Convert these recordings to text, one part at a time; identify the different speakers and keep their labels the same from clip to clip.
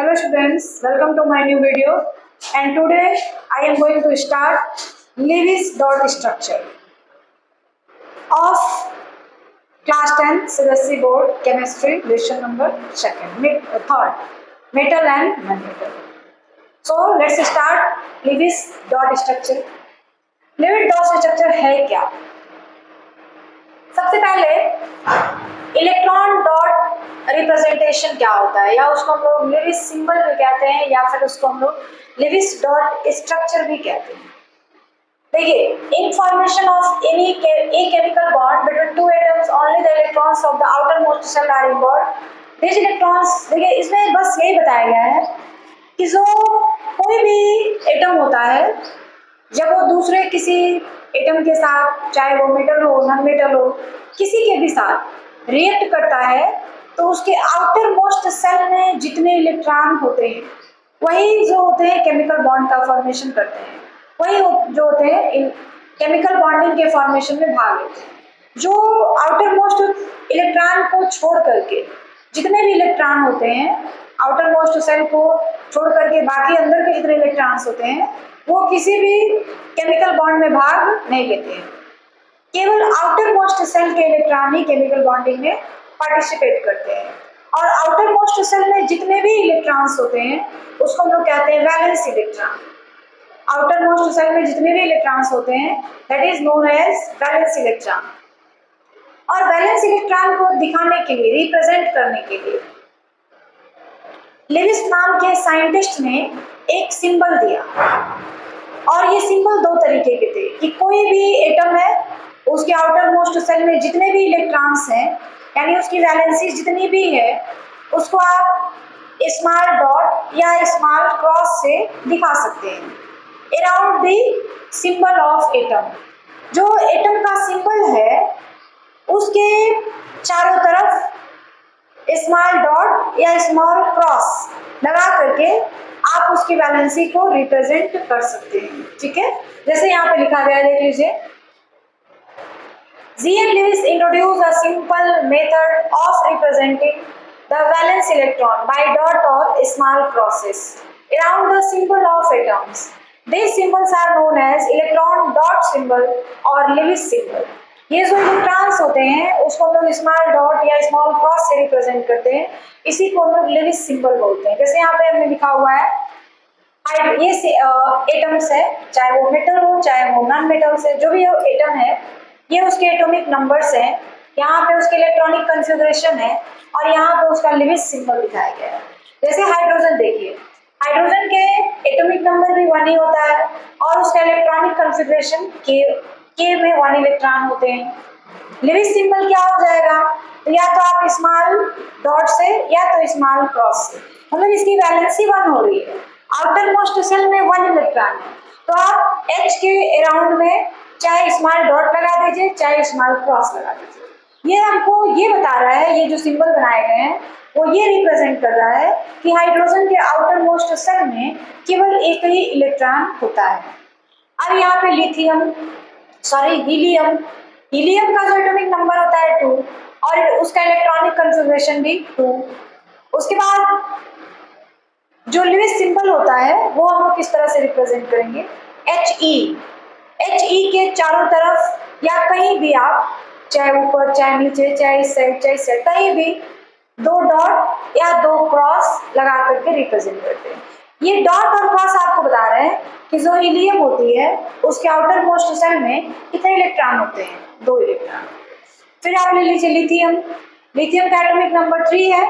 Speaker 1: Hello students, welcome to my new video, and today I am going to start Lewis dot structure of class 10 CBSE board chemistry lesson number 3rd, metal and non-metal. So let's start Lewis dot structure. Lewis dot structure है क्या? सबसे पहले electron dot representation क्या होता है, या उसको हम लोग लेविस सिंबल भी कहते हैं, या फिर उसको हम लोग लेविस डॉट स्ट्रक्चर भी कहते हैं. देखिए, information of any chemical bond between two atoms, only the electrons of the outermost shell are involved. This electrons, देखिए इसमें बस यही बताया गया है कि जो कोई भी एटम होता है जब वो दूसरे किसी एटम के साथ, चाहे वो मेटल हो नॉन मेटल हो, किसी के भी साथ रिएक्ट करता है, तो उसके आउटर मोस्ट सेल में जितने इलेक्ट्रॉन होते हैं वही जो होते हैं केमिकल बॉन्ड का फॉर्मेशन करते हैं, वही जो होते हैं केमिकल बॉन्डिंग के फॉर्मेशन में भाग लेते हैं. जो आउटर मोस्ट इलेक्ट्रॉन को छोड़ करके जितने भी इलेक्ट्रॉन होते हैं, आउटर मोस्ट सेल को छोड़ करके बाकी अंदर के जितने इलेक्ट्रॉन्स होते हैं वो किसी भी केमिकल बॉन्ड में भाग नहीं लेते हैं. केवल आउटर मोस्ट सेल के इलेक्ट्रॉन ही केमिकल बॉन्डिंग में पार्टिसिपेट करते हैं. और आउटर मोस्ट सेल में जितने भी इलेक्ट्रॉन्स होते हैं उसको हम लोग कहते हैं valence electron. Outermost shell में जितने भी इलेक्ट्रॉन्स होते हैं that is known as valence electron. और वैलेंस इलेक्ट्रॉन को दिखाने के लिए, रिप्रेजेंट करने के लिए लेविस नाम के साइंटिस्ट ने एक सिंबल दिया. और ये सिंबल दो तरीके के थे कि कोई भी एटम है उसके आउटर मोस्ट सेल में जितने भी इलेक्ट्रॉन्स हैं, यानी उसकी वैलेंसी जितनी भी है, उसको आप स्मॉल डॉट या स्मॉल क्रॉस से दिखा सकते हैं around the symbol of atom. जो एटम का सिंबल है उसके चारों तरफ स्मॉल डॉट या स्मॉल क्रॉस लगा करके आप उसकी वैलेंसी को रिप्रेजेंट कर सकते हैं. ठीक है, जैसे यहाँ पे लिखा गया है, देख लीजिए. G.N. Lewis introduced a simple method of representing the valence electron by dot or small crosses around the symbol of atoms. These symbols are known as electron dot symbol or Lewis symbol. ये जो electrons होते हैं उसको हम लोग small dot या small cross से represent करते हैं. इसी को हम लोग लेविस सिंबल बोलते हैं. जैसे यहाँ पे हमने लिखा हुआ है, ये एटम्स है, चाहे वो मेटल हो चाहे वो नॉन मेटल से, जो भी एटम है ये उसके एटॉमिक नंबर्स हैं, यहाँ पे उसके इलेक्ट्रॉनिक कॉन्फ़िगरेशन है, और यहाँ पे उसका लेविस सिंबल दिखाया गया है. जैसे हाइड्रोजन, देखिए हाइड्रोजन के एटॉमिक नंबर भी 1 ही होता है और उसका इलेक्ट्रॉनिक कॉन्फ़िगरेशन के में 1 इलेक्ट्रॉन होते हैं. लेविस सिंबल क्या हो जाएगा, तो या तो आप स्मॉल डॉट से या तो स्मॉल क्रॉस से, मतलब इसकी वैलेंसी 1 हो रही है, आउटर मोस्ट सेल में 1 इलेक्ट्रॉन है, तो आप H के अराउंड में चाहे स्मॉल डॉट लगा दीजिए चाहे स्मॉल क्रॉस लगा दीजिए. ये हमको ये बता रहा है, ये जो सिंबल बनाए गए हैं वो ये रिप्रेजेंट कर रहा है कि हाइड्रोजन के आउटर मोस्ट सेल में केवल एक ही इलेक्ट्रॉन होता है. अब यहाँ पे हीलियम का जो एटॉमिक नंबर होता है 2 और उसका इलेक्ट्रॉनिक कॉन्फ़िगरेशन भी 2. उसके बाद जो लेविस सिंबल होता है वो हम लोग किस तरह से रिप्रेजेंट करेंगे, He के चारों तरफ या कहीं भी आप, चाहे ऊपर चाहे नीचे चाहे इस साइड चाहे इस साइड, कहीं भी 2 डॉट या 2 क्रॉस लगा करके रिप्रेजेंट करते हैं. ये डॉट और क्रॉस आपको बता रहे हैं कि जो हीलियम होती है उसके आउटर मोस्ट सेल में कितने इलेक्ट्रॉन होते हैं, 2 इलेक्ट्रॉन. फिर आप ले लीजिए लिथियम का एटॉमिक नंबर 3 है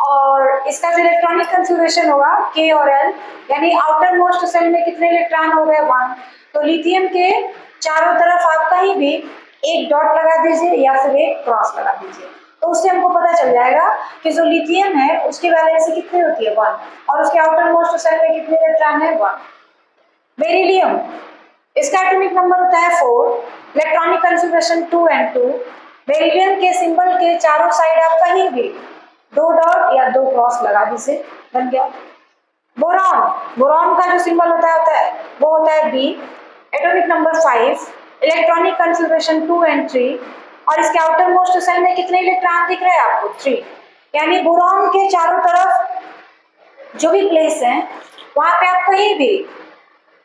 Speaker 1: और इसका जो इलेक्ट्रॉनिक कॉन्फ़िगरेशन होगा K और L, यानी आउटर मोस्ट सेल में कितने इलेक्ट्रॉन हो गए, 1. तो लिथियम के चारों तरफ आप कहीं भी एक डॉट लगा दीजिए या फिर एक क्रॉस लगा दीजिए, तो उससे हमको पता चल जाएगा कि जो लिथियम है उसकी वैलेंसी कितनी होती है, 1, और उसके आउटर मोस्ट सेल में कितने इलेक्ट्रॉन है, 1. बेरिलियम, इसका एटॉमिक नंबर होता है 4, इलेक्ट्रॉनिक कॉन्फ़िगरेशन 2 and 2. बेरिलियम के सिंबल के चारों साइड आप कहीं भी 2 डॉट या 2 क्रॉस लगा दीजिए, बन गया. बोरॉन का जो सिंबल होता है वो होता है B, atomic number 5, electronic configuration 2 and 3, और इसके आउटर मोस्ट सेल में कितने इलेक्ट्रॉन दिख रहे हैं आपको, 3. यानी बोरॉन के चारों तरफ जो भी प्लेस है वहाँ पे आप कहीं भी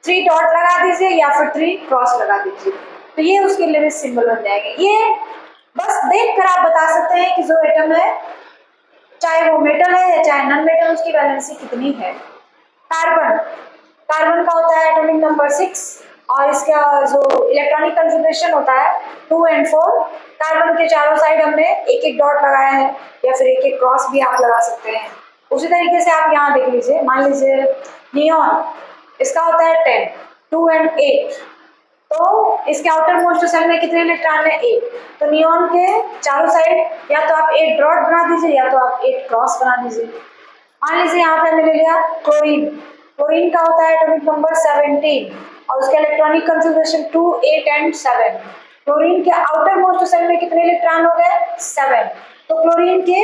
Speaker 1: 3 डॉट लगा दीजिए या फिर 3 क्रॉस लगा दीजिए, तो ये उसके लेविस सिंबल बन जाएंगे। ये बस देख कर आप बता सकते हैं कि जो एटम है, चाहे वो मेटल है या चाहे नॉन मेटल, उसकी वैलेंसी कितनी है। कार्बन, कार्बन का होता है एटॉमिक नंबर 6 और इसका जो इलेक्ट्रॉनिक कंफिगरेशन होता है 2 और 4। कार्बन के चारों साइड हमने एक एक डॉट लगाया है या फिर एक एक क्रॉस भी आप लगा सकते हैं। उसी तरीके से आप यहाँ देख लीजिए, मान लीजिए नियॉन, इसका होता है 10, 2 और 8, तो इसके आउटर मोस्ट सेल में कितने इलेक्ट्रॉन है? 8। तो नियॉन के चारों साइड या तो आप 8 डॉट बना दीजिए या तो आप 8 क्रॉस बना दीजिए। मान लीजिए यहाँ पे हमने ले लिया क्लोरीन, क्लोरीन का होता है एटॉमिक नंबर 17 और उसका इलेक्ट्रॉनिक कंफिगरेशन 2, 8 एंड 7। क्लोरीन के आउटर मोस्ट सेल में कितने इलेक्ट्रॉन हो गए? 7। तो क्लोरीन के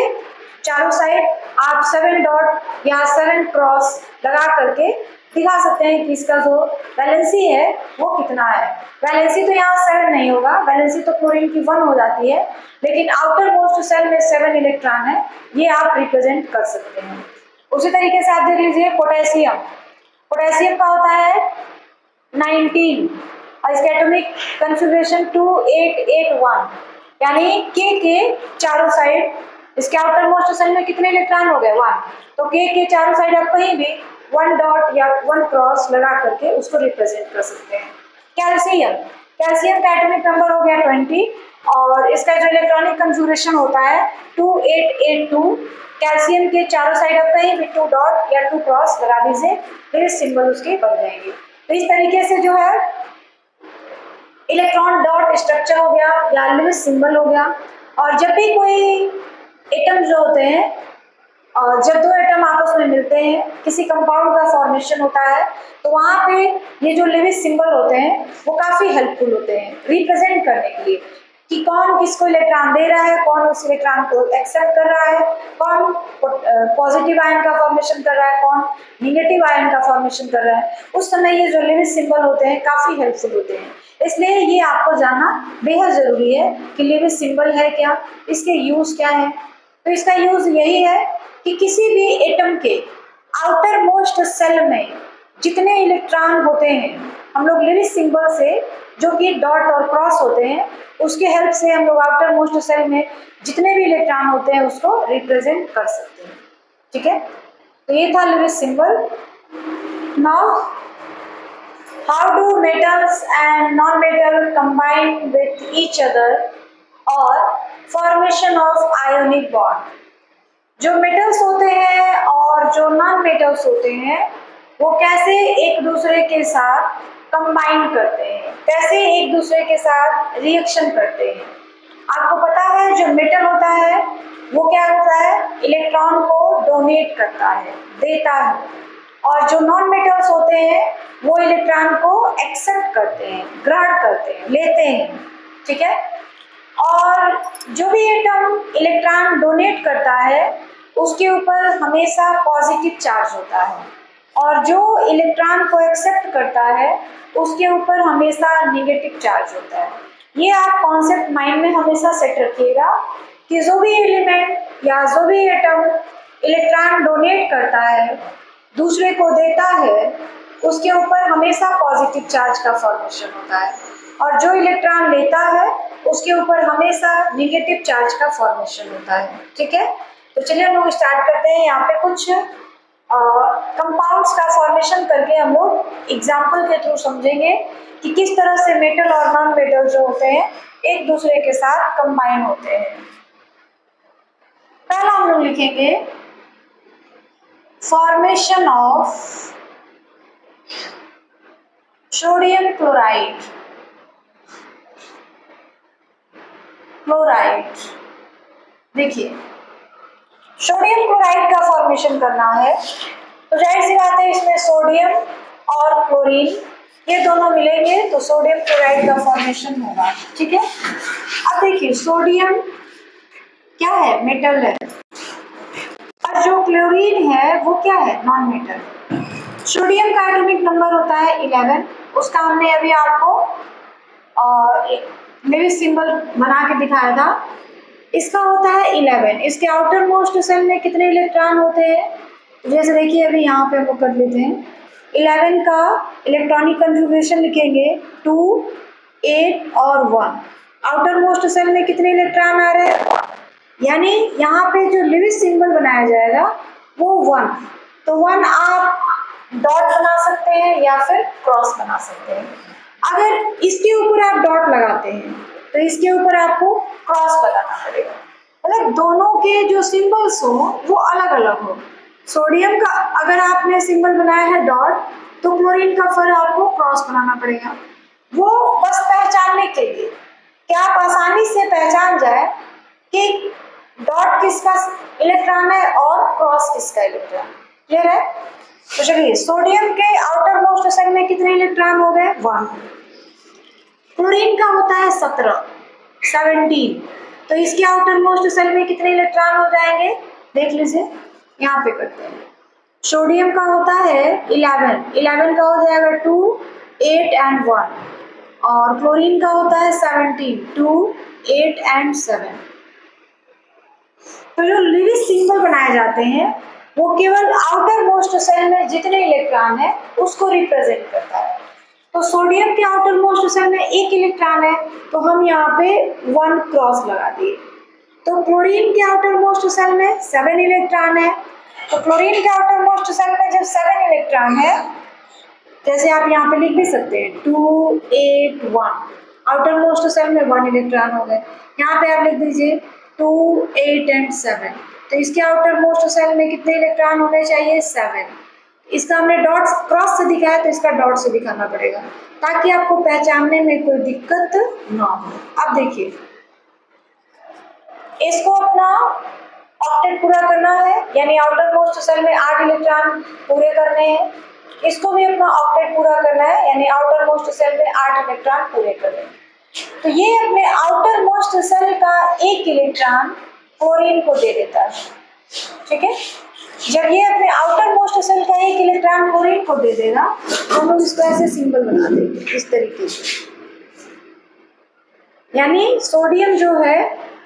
Speaker 1: चारों साइड आप 7 डॉट या 7 क्रॉस लगा करके दिखा सकते हैं कि इसका जो वैलेंसी है वो कितना है। वैलेंसी तो यहाँ 7 नहीं होगा, वैलेंसी तो क्लोरीन की 1 हो जाती है, लेकिन आउटर मोस्ट सेल में 7 इलेक्ट्रॉन है, ये आप रिप्रेजेंट कर सकते हैं। उसी तरीके से आप देख लीजिए पोटेशियम, पोटेशियम का होता है 19 और इसका एटॉमिक कंफिगरेशन 2, 8, 8, 1, यानी के चारों साइड इसके आउटर मोस्ट सेल में कितने इलेक्ट्रॉन हो गए? 1। तो के चारों साइड आप कहीं भी 1 डॉट या 1 क्रॉस लगा करके उसको रिप्रेजेंट कर सकते हैं। कैल्शियम, कैल्शियम का एटॉमिक नंबर हो गया 20 और इसका जो इलेक्ट्रॉनिक कंफिगरेशन होता है 2, 8, 8, 2। कैल्शियम के चारों साइड आप कहीं भी 2 डॉट या 2 क्रॉस लगा दीजिए, फिर सिंबल उसके बन जाएंगे। तो इस तरीके से जो है इलेक्ट्रॉन डॉट स्ट्रक्चर हो गया या लेविस सिंबल हो गया। और जब भी कोई एटम जो होते हैं, और जब दो एटम आपस में मिलते हैं, किसी कंपाउंड का फॉर्मेशन होता है, तो वहाँ पे ये जो लेविस सिंबल होते हैं वो काफ़ी हेल्पफुल होते हैं रिप्रेजेंट करने के लिए कि कौन किसको इलेक्ट्रॉन दे रहा है, कौन उस इलेक्ट्रॉन को एक्सेप्ट कर रहा है, कौन पॉजिटिव आयन का फॉर्मेशन कर रहा है, कौन निगेटिव आयन का फॉर्मेशन कर रहा है। उस समय ये जो लेविस सिंबल होते हैं काफ़ी हेल्पफुल होते हैं, इसलिए ये आपको जानना बेहद ज़रूरी है कि लेविस सिंबल है क्या, इसके यूज़ क्या है। तो इसका यूज़ यही है कि किसी भी एटम के आउटर मोस्ट सेल में जितने इलेक्ट्रॉन होते हैं, हम लोग लेविस सिंबल से, जो कि डॉट और क्रॉस होते हैं, उसके हेल्प से हम लोग आउटर मोस्ट सेल में जितने भी इलेक्ट्रॉन होते हैं उसको रिप्रेजेंट कर सकते हैं। ठीक है, तो ये था Lewis symbol. Now how do metals and non metal combine with each other और फॉर्मेशन ऑफ आयोनिक बॉन्ड। जो मेटल्स होते हैं और जो नॉन मेटल्स होते हैं वो कैसे एक दूसरे के साथ कंबाइन करते हैं, कैसे एक दूसरे के साथ रिएक्शन करते हैं। आपको पता है जो मेटल होता है वो क्या होता है? इलेक्ट्रॉन को डोनेट करता है, देता है, और जो नॉन मेटल्स होते हैं वो इलेक्ट्रॉन को एक्सेप्ट करते हैं, ग्रहण करते हैं, लेते हैं। ठीक है, और जो भी एटम इलेक्ट्रॉन डोनेट करता है उसके ऊपर हमेशा पॉजिटिव चार्ज होता है, और जो इलेक्ट्रॉन को एक्सेप्ट करता है उसके ऊपर हमेशा नेगेटिव चार्ज होता है। ये आप कॉन्सेप्ट माइंड में हमेशा सेट रखिएगा कि जो भी एलिमेंट या जो भी एटम इलेक्ट्रॉन डोनेट करता है, दूसरे को देता है, उसके ऊपर हमेशा पॉजिटिव चार्ज का फॉर्मेशन होता है, और जो इलेक्ट्रॉन लेता है उसके ऊपर हमेशा नेगेटिव चार्ज का फॉर्मेशन होता है। ठीक है, तो चलिए हम लोग स्टार्ट करते हैं। यहाँ पे कुछ कंपाउंड्स का फॉर्मेशन करके हम लोग एग्जाम्पल के थ्रू समझेंगे कि किस तरह से मेटल और नॉन मेटल जो होते हैं एक दूसरे के साथ कंबाइन होते हैं। पहला हम लोग लिखेंगे formation of sodium chloride. Chloride, देखिए सोडियम क्लोराइड का फॉर्मेशन करना है तो जाहिर सी बात है इसमें सोडियम और क्लोरीन ये दोनों मिलेंगे तो सोडियम क्लोराइड का फॉर्मेशन होगा। ठीक है, अब देखिए सोडियम क्या है? मेटल है, और जो क्लोरीन है वो क्या है? Non metal. सोडियम का एटॉमिक नंबर होता है 11, उसका हमने अभी आपको लेविस सिंबल बना के दिखाया था। इसका होता है 11, इसके आउटर मोस्ट सेल में कितने इलेक्ट्रॉन होते हैं? जैसे देखिए अभी यहाँ पे हम लोग कर लेते हैं 11 का इलेक्ट्रॉनिक कन्फिग्रेशन लिखेंगे 2, 8 और 1। आउटर मोस्ट सेल में कितने इलेक्ट्रॉन आ रहे हैं? यानी यहाँ पे जो लिविस सिंबल बनाया जाएगा वो 1। तो 1 आप डॉट बना सकते हैं या फिर क्रॉस बना सकते हैं। अगर इसके ऊपर आप डॉट लगाते हैं तो इसके ऊपर आपको क्रॉस लगाना पड़ेगा, मतलब दोनों के जो सिंबल्स हो वो अलग अलग हो। सोडियम का अगर आपने सिंबल बनाया है डॉट, तो क्लोरीन का फिर आपको क्रॉस बनाना पड़ेगा। वो बस पहचानने के लिए कि आप आसानी से पहचान जाए कि डॉट किसका इलेक्ट्रॉन है और क्रॉस किसका इलेक्ट्रॉन। क्लियर है? तो चलिए, सोडियम के आउटर मोस्ट सेल में कितने इलेक्ट्रॉन हो गए? 1। क्लोरीन का होता है 17। तो इसके आउटर मोस्ट सेल में कितने इलेक्ट्रॉन हो जाएंगे? देख लीजिए, यहाँ पे करते हैं। सोडियम का होता है 11 का हो जाएगा 2, 8 एंड 1। और क्लोरीन का होता है 17, 2, 8 एंड 7। तो जो लिविस सिंबल बनाए जाते हैं वो केवल आउटर मोस्ट सेल में जितने इलेक्ट्रॉन है उसको रिप्रेजेंट करता है। तो सोडियम के आउटर मोस्ट सेल में 1 इलेक्ट्रॉन है, तो हम यहाँ पे 1 क्रॉस लगा दिए। तो क्लोरीन के आउटर मोस्ट सेल में 7 इलेक्ट्रॉन है, तो क्लोरीन के आउटर मोस्ट सेल में जब 7 इलेक्ट्रॉन है, जैसे आप यहाँ पे लिख भी सकते हैं 2, 8, 1। आउटर मोस्ट सेल में 1 इलेक्ट्रॉन हो गए। यहाँ पे आप लिख दीजिए 2, 8 एंड 7। तो इसके आउटर मोस्ट सेल में कितने इलेक्ट्रॉन होने चाहिए? 7। इसका हमने डॉट क्रॉस से दिखाया, तो इसका डॉट से दिखाना पड़ेगा ताकि आपको पहचानने में कोई दिक्कत ना हो। अब देखिए, इसको अपना ऑक्टेट पूरा करना है, यानी आउटर मोस्ट सेल में 8 इलेक्ट्रॉन पूरे करने हैं। इसको भी अपना ऑक्टेट पूरा करना है, यानी आउटर मोस्ट सेल में 8 इलेक्ट्रॉन पूरे करने हैं। तो ये अपने आउटर मोस्ट सेल का 1 इलेक्ट्रॉन क्लोरीन को दे देता है। ठीक है, जब ये अपने आउटर मोस्ट सेल का 1 इलेक्ट्रॉन क्लोरीन को दे देगा तो हम लोग इसको ऐसे सिंबल बना देंगे इस तरीके से। यानी सोडियम जो है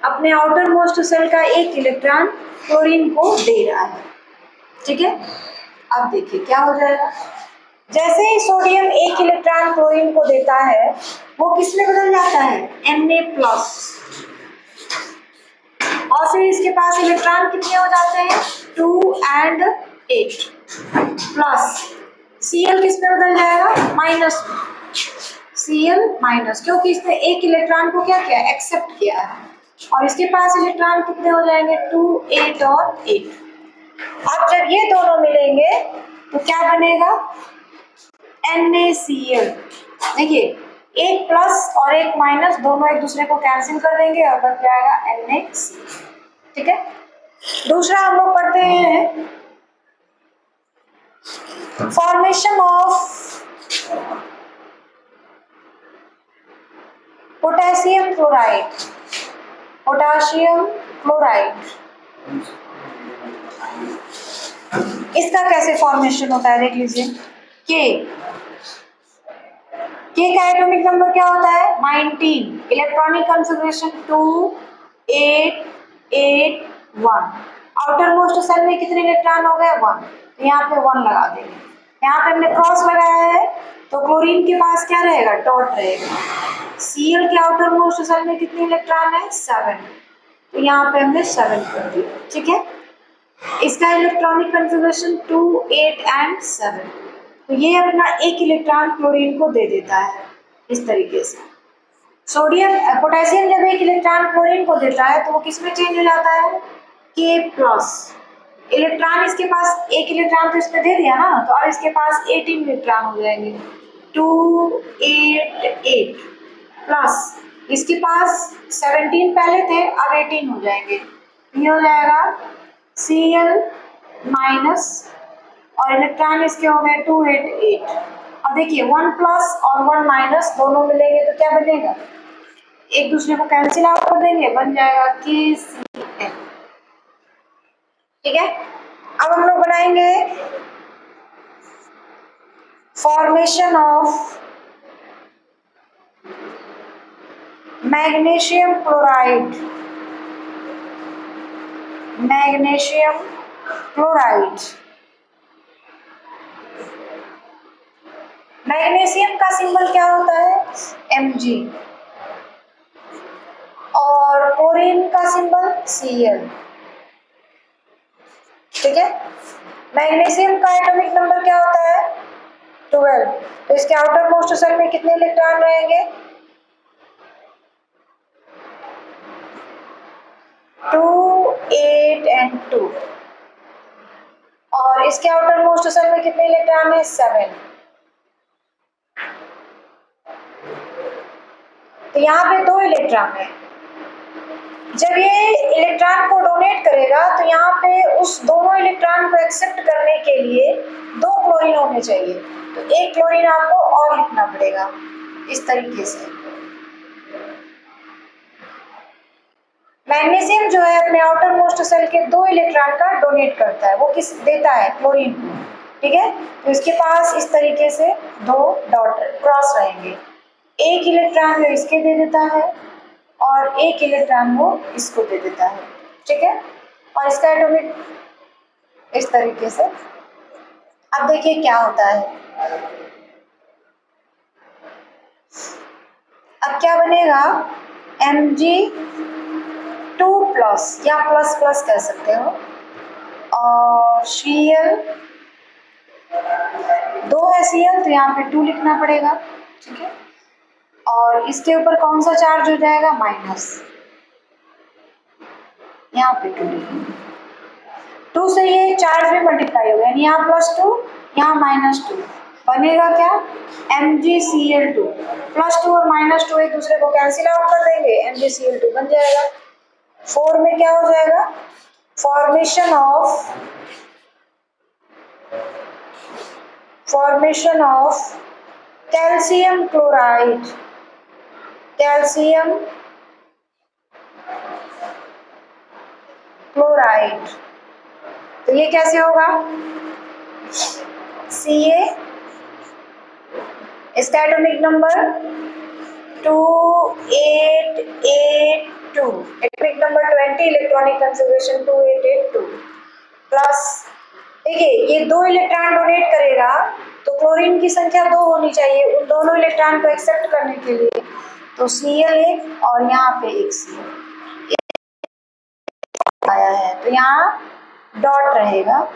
Speaker 1: अपने आउटर मोस्ट सेल का 1 इलेक्ट्रॉन क्लोरीन को दे रहा है। ठीक है, अब देखिए क्या हो जाएगा। जैसे ही सोडियम 1 इलेक्ट्रॉन क्लोरीन को देता है, वो किस में बदल जाता है? Na+। और फिर इसके पास इलेक्ट्रॉन कितने हो जाते हैं? 2 एंड 8 प्लस Cl किस में बदल जाएगा? माइनस। Cl माइनस, क्योंकि इसने 1 इलेक्ट्रॉन को क्या किया? एक्सेप्ट किया है। और इसके पास इलेक्ट्रॉन कितने हो जाएंगे? 2, 8 और 8। अब जब ये दोनों मिलेंगे तो क्या बनेगा? NaCl। देखिए, 1 प्लस और 1 माइनस दोनों एक दूसरे को कैंसिल कर देंगे और बच जाएगा NaCl। ठीक है, दूसरा हम लोग पढ़ते हैं formation of potassium chloride. Potassium chloride इसका कैसे फॉर्मेशन होता है? देख लीजिए, के का एटॉमिक नंबर क्या होता है? 19। Electronic configuration 2, 8, 8, 1। Outermost shell में कितने इलेक्ट्रॉन हो गए? 1। तो यहाँ पे 1 लगा देंगे। यहाँ पे हमने क्रॉस लगाया है, तो क्लोरीन के पास क्या रहेगा? डॉट रहेगा। Cl के आउटर मोस्ट सेल में कितने इलेक्ट्रॉन है? 7। तो यहाँ पे हमने 7 कर दिया। ठीक है, इसका इलेक्ट्रॉनिक कॉन्फ़िगरेशन 2, 8 एंड 7। तो ये अपना 1 इलेक्ट्रॉन क्लोरीन को दे देता है इस तरीके से। पोटेशियम जब 1 इलेक्ट्रॉन क्लोरीन को देता है तो वो किस में चेंज हो जाता है? K+। इलेक्ट्रॉन इसके पास 1 इलेक्ट्रॉन तो इसमें दे दिया ना, तो अब इसके पास 18 इलेक्ट्रॉन हो जाएंगे। 2, 8, 8 प्लस इसके पास 17 पहले थे, अब 18 हो जाएंगे। ये हो जाएगा Cl माइनस, और इलेक्ट्रॉन इसके हो गए 2, 8, 8। अब देखिए 1 प्लस और 1 माइनस दोनों मिलेंगे तो क्या बनेगा? एक दूसरे को कैंसिल आउट कर देंगे, बन जाएगा KCl। ठीक है, अब हम लोग बनाएंगे formation of magnesium chloride. Magnesium chloride magnesium का सिंबल क्या होता है? Mg। और क्लोरीन का सिंबल Cl। ठीक है। मैग्नीशियम का एटॉमिक नंबर क्या होता है? 12। तो इसके आउटर मोस्ट शेल में कितने इलेक्ट्रॉन रहेंगे? 2, 8 एंड 2। और इसके आउटर मोस्ट शेल में कितने इलेक्ट्रॉन है? 7। तो यहाँ पे 2 इलेक्ट्रॉन है। जब ये इलेक्ट्रॉन को डोनेट करेगा तो यहाँ पे उस दोनों इलेक्ट्रॉन को एक्सेप्ट करने के लिए 2 क्लोरीन होने चाहिए। तो एक क्लोरीन आपको और लिखना पड़ेगा इस तरीके से। मैग्नीशियम जो है अपने आउटर मोस्ट शेल के 2 इलेक्ट्रॉन का डोनेट करता है, वो किस देता है? क्लोरीन को। ठीक है। तो इसके पास इस तरीके से 2 डॉट क्रॉस रहेंगे। एक इलेक्ट्रॉन वो इसके दे देता है और एक इलेक्ट्रॉन वो इसको दे देता है। ठीक है। और इसका एटॉमिक इस तरीके से। अब देखिए क्या होता है। अब क्या बनेगा? Mg2+ या प्लस प्लस कह सकते हो, और Cl 2 है Cl, तो यहाँ पे 2 लिखना पड़ेगा। ठीक है। और इसके ऊपर कौन सा चार्ज हो जाएगा? माइनस। यहाँ पे 2 लिखेंगे। 2 से ये चार्ज भी मल्टीप्लाई हो गया, यानी यहाँ +2 यहाँ -2 बनेगा क्या? MgCl2। +2 और -2 एक दूसरे को कैंसिल आउट कर देंगे, MgCl2 बन जाएगा। 4 में क्या हो जाएगा? Formation of calcium chloride. Calcium chloride. तो ये कैसे होगा? Ca, इसका atomic number 2882, atomic number 20, electronic configuration 2882 plus. देखिए ये 2 इलेक्ट्रॉन डोनेट करेगा तो क्लोरीन की संख्या 2 होनी चाहिए उन दोनों इलेक्ट्रॉन को एक्सेप्ट करने के लिए। तो Cl एक और यहाँ पे एक Cl आया है, तो यहाँ डॉट रहेगा।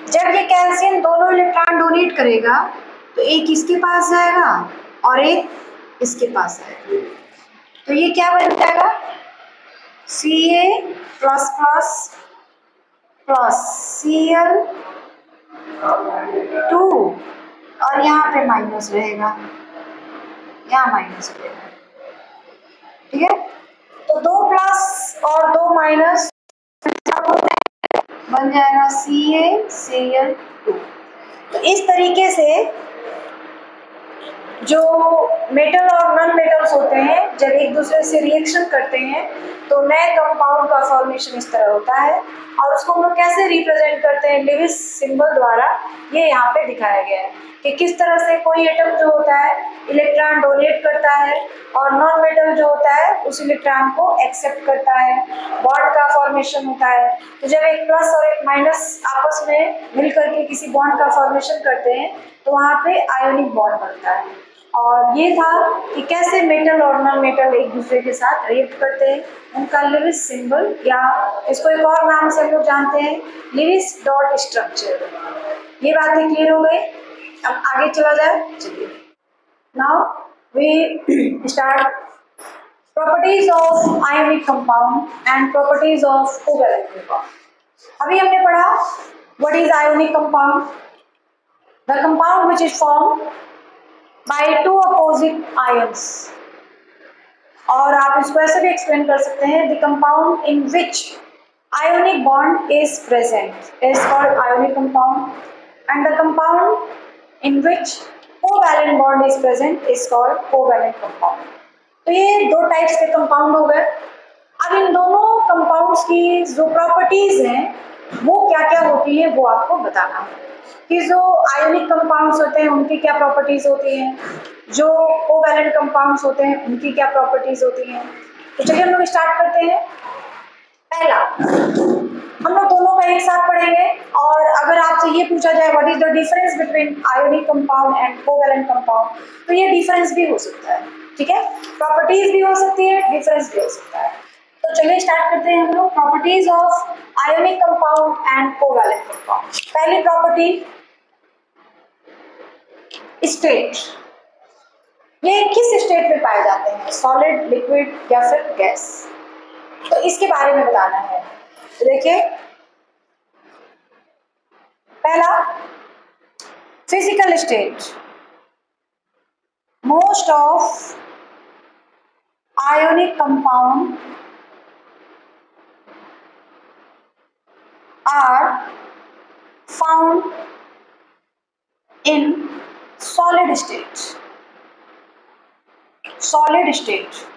Speaker 1: जब ये कैल्शियम दोनों इलेक्ट्रॉन डोनेट करेगा तो एक इसके पास जाएगा और एक इसके पास आएगा। तो ये क्या बन जाएगा? Ca++ Cl2 और यहाँ पे माइनस रहेगा, यहाँ माइनस रहेगा। ठीक है। तो 2 प्लस और 2 माइनस बन जाएगा CaCl2। तो इस तरीके से जो मेटल और नॉन मेटल्स होते हैं जब एक दूसरे से रिएक्शन करते हैं तो नए कंपाउंड का फॉर्मेशन इस तरह होता है। और उसको हम लोग कैसे रिप्रेजेंट करते हैं? लेविस सिंबल द्वारा। ये यहाँ पे दिखाया गया है कि किस तरह से कोई एटम जो होता है इलेक्ट्रॉन डोनेट करता है और नॉन मेटल जो होता है उस इलेक्ट्रॉन को एक्सेप्ट करता है, बॉन्ड का फॉर्मेशन होता है। तो जब एक प्लस और एक माइनस आपस में मिलकर के किसी बॉन्ड का फॉर्मेशन करते हैं तो वहाँ पे आयोनिक बॉन्ड बनता है। और ये था कि कैसे मेटल और नॉन मेटल एक दूसरे के साथ रिएक्ट करते हैं, उनका लेविस सिंबल, या इसको एक और नाम से हम लोग जानते हैं लेविस डॉट स्ट्रक्चर। ये बातें क्लियर हो गई। अब आगे चला जाए। चलिए now we start properties of ionic compound and properties of covalent compound. अभी हमने पढ़ा what is ionic compound, the compound which is formed by 2 opposite ions। और आप इसको ऐसे भी एक्सप्लेन कर सकते हैं, the compound in which ionic bond is present is called ionic compound and the compound in which covalent bond is present is called covalent compound। तो ये 2 टाइप्स के कंपाउंड हो गए। अब इन दोनों कंपाउंड्स की जो प्रॉपर्टीज हैं वो क्या क्या होती है वो आपको बताना है कि जो आयोनिक कंपाउंड्स होते हैं उनकी क्या प्रॉपर्टीज होती हैं, जो कोवैलेंट कंपाउंड्स होते हैं उनकी क्या प्रॉपर्टीज होती हैं। तो चलिए हम लोग स्टार्ट करते हैं। पहला हम लोग दोनों का एक साथ पढ़ेंगे, और अगर आपसे ये पूछा जाए what is the difference between ionic compound and covalent compound, तो ये डिफरेंस भी हो सकता है, ठीक है, प्रॉपर्टीज भी हो सकती है, डिफरेंस भी हो सकता है। तो चलिए स्टार्ट करते हैं हम लोग, properties of ionic compound and covalent compound. पहली प्रॉपर्टी, स्टेट, ये किस स्टेट में पाए जाते हैं, सॉलिड, लिक्विड या फिर गैस, तो इसके बारे में बताना है। तो देखिए, पहला physical state, most of ionic compound are found in solid state. Solid state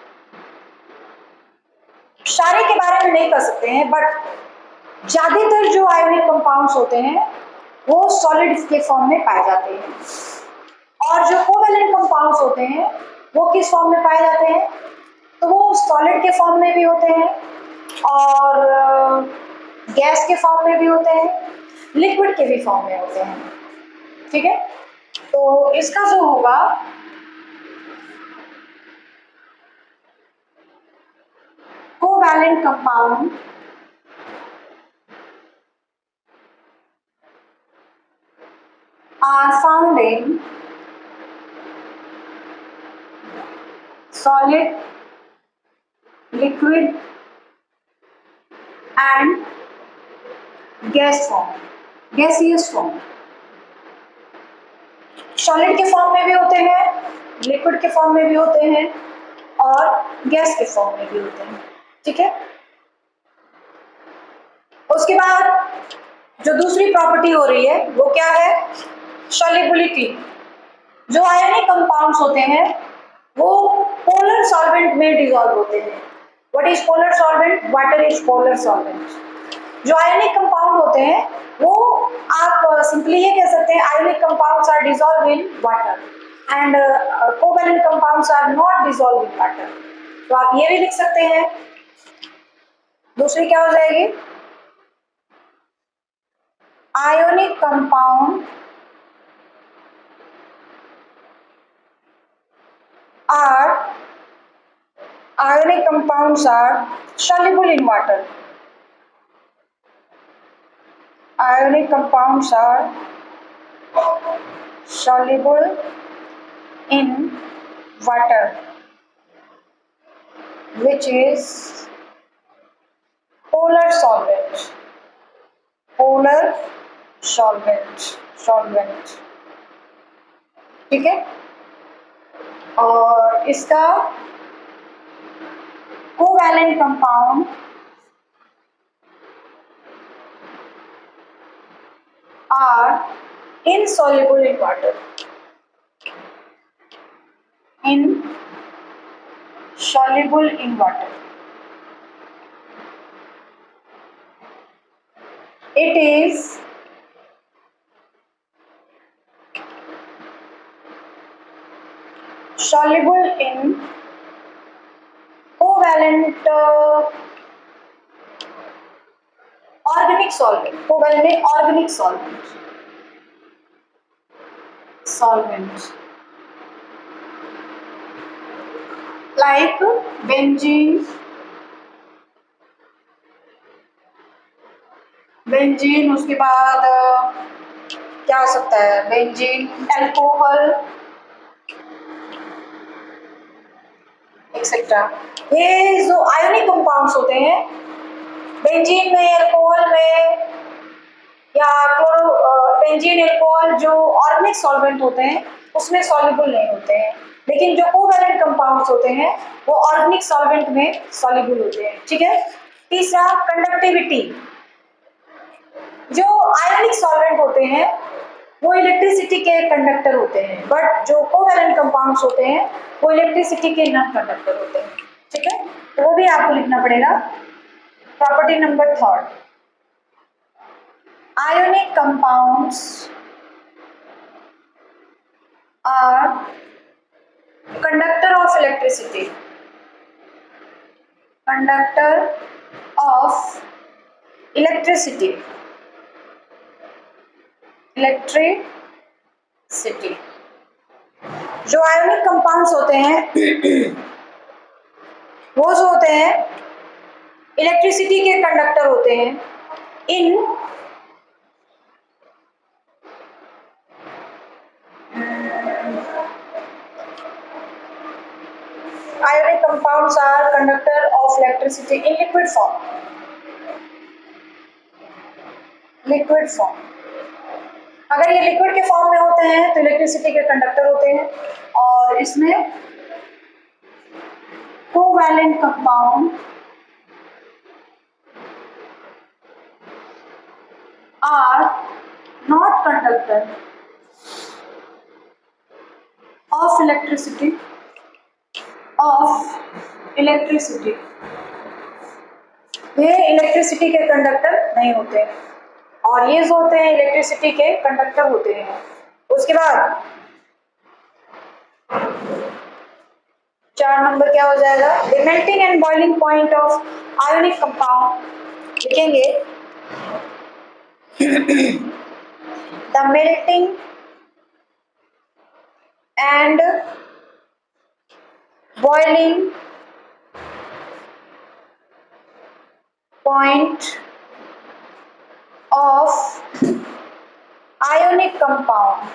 Speaker 1: सारे के बारे में नहीं कर सकते हैं, बट ज्यादातर जो आयोनिक कंपाउंड्स होते हैं वो सॉलिड के फॉर्म में पाए जाते हैं, और जो कोवैलेंट कंपाउंड्स होते हैं वो किस फॉर्म में पाए जाते हैं, तो वो सॉलिड के फॉर्म में भी होते हैं, और गैस के फॉर्म में भी होते हैं, लिक्विड के भी फॉर्म में होते हैं, ठीक है। तो इसका जो होगा, covalent compound are found in solid, liquid and gas form, gaseous form। Solid के फॉर्म में भी होते हैं, लिक्विड के फॉर्म में भी होते हैं, और गैस के फॉर्म में भी होते हैं, ठीक है। उसके बाद जो दूसरी प्रॉपर्टी हो रही है वो क्या है, सॉल्युबिलिटी। जो आयोनिक कंपाउंड्स होते हैं वो पोलर सॉल्वेंट में डिसॉल्व होते हैं। What is polar solvent, water is polar solvent. जो आयोनिक कंपाउंड होते हैं वो आप सिंपली ये कह सकते हैं, ionic compounds are dissolve in water and covalent compounds are not dissolve in water. तो आप ये भी लिख सकते हैं। दूसरी क्या हो जाएगी, ionic compound ionic compounds are soluble in water. Ionic compounds are soluble in water, which is polar solvent. Polar solvent, ठीक है। और इसका covalent compound are insoluble in water. Insoluble in water. It is soluble in covalent organic solvent. Covalent organic solvent like benzene, उसके बाद क्या हो सकता है, बेंजीन, अल्कोहल एक्सेट्रा। ये जो आयोनिक कंपाउंड्स होते हैं, बेंजीन में, अल्कोहल में, या बेंजीन, अल्कोहल जो ऑर्गेनिक सॉल्वेंट होते हैं उसमें सॉल्युबल नहीं होते हैं, लेकिन जो कोवैलेंट कंपाउंड्स होते हैं वो ऑर्गेनिक सॉल्वेंट में सॉल्युबल होते हैं, ठीक है। तीसरा, कंडक्टिविटी। जो आयोनिक सॉल्वेंट होते हैं वो इलेक्ट्रिसिटी के कंडक्टर होते हैं, बट जो कोवैलेंट कंपाउंड्स होते हैं वो इलेक्ट्रिसिटी के नॉन कंडक्टर होते हैं, ठीक है। तो वो भी आपको लिखना पड़ेगा। Property number third, ionic compounds are conductor of electricity. Conductor of electricity जो आयोनिक कंपाउंड्स होते हैं वो जो होते हैं इलेक्ट्रिसिटी के कंडक्टर होते हैं इन ionic compounds are conductor of electricity in liquid form. अगर ये लिक्विड के फॉर्म में होते हैं तो इलेक्ट्रिसिटी के कंडक्टर होते हैं और इसमें covalent compound are not conductor of electricity ये इलेक्ट्रिसिटी के कंडक्टर नहीं होते और ये जो होते हैं इलेक्ट्रिसिटी के कंडक्टर होते हैं। उसके बाद 4 नंबर क्या हो जाएगा, the melting and boiling point of ionic compound लिखेंगे the melting and boiling point of ionic compound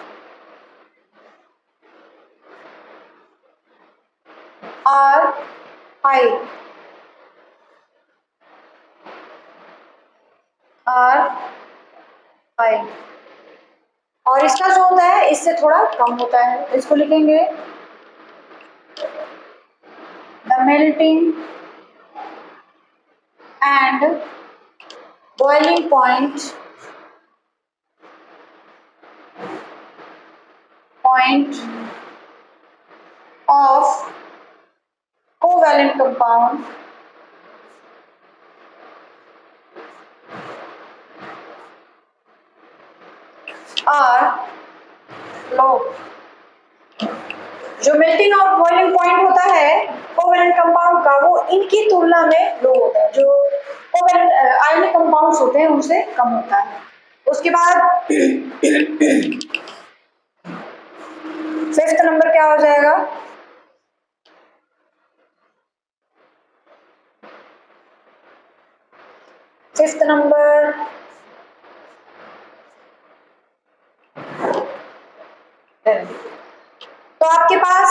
Speaker 1: are high और इसका जो होता है इससे थोड़ा कम होता है, इसको लिखेंगे the melting and boiling point of covalent compound are low। जो मेल्टिंग और बॉइलिंग पॉइंट होता है कोवैलेंट कंपाउंड का वो इनकी तुलना में लो होता है, जो कोवैलेंट आयोनिक कंपाउंड्स होते हैं उनसे कम होता है। उसके बाद 5th नंबर क्या हो जाएगा, फिफ्थ नंबर तो आपके पास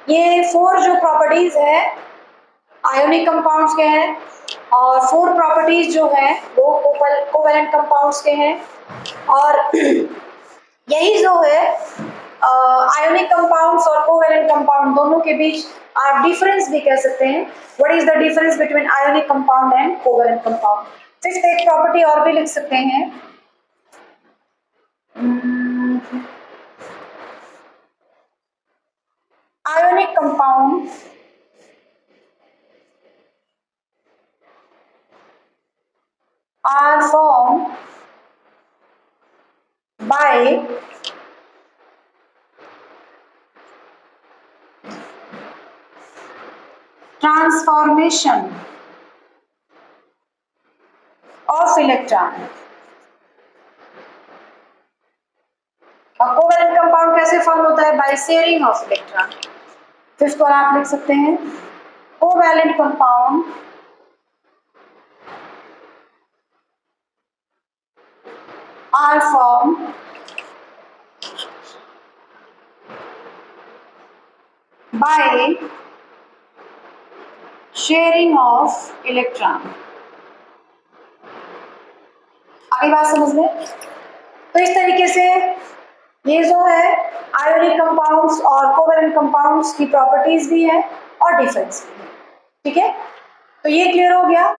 Speaker 1: ये 4 जो प्रॉपर्टीज है आयोनिक कंपाउंड्स के हैं और 4 प्रॉपर्टीज जो है वो कोवैलेंट कंपाउंड्स के हैं और यही जो है आयोनिक कंपाउंड्स और कोवैलेंट कंपाउंड दोनों के बीच आप डिफरेंस भी कह सकते हैं। What is the difference between ionic compound and covalent compound. 5th एक प्रॉपर्टी और भी लिख सकते हैं, ionic compound are formed by transformation of electron। और कोवैलेंट कंपाउंड कैसे फॉर्म होता है, by sharing of electron. 5th और आप लिख सकते हैं covalent compound are formed by sharing of electron। आगे बात समझ में। तो इस तरीके से ये जो है आयोनिक कंपाउंड्स और कोवैलेंट कंपाउंड्स की प्रॉपर्टीज भी है और डिफरेंस भी है। ठीक है, तो ये क्लियर हो गया।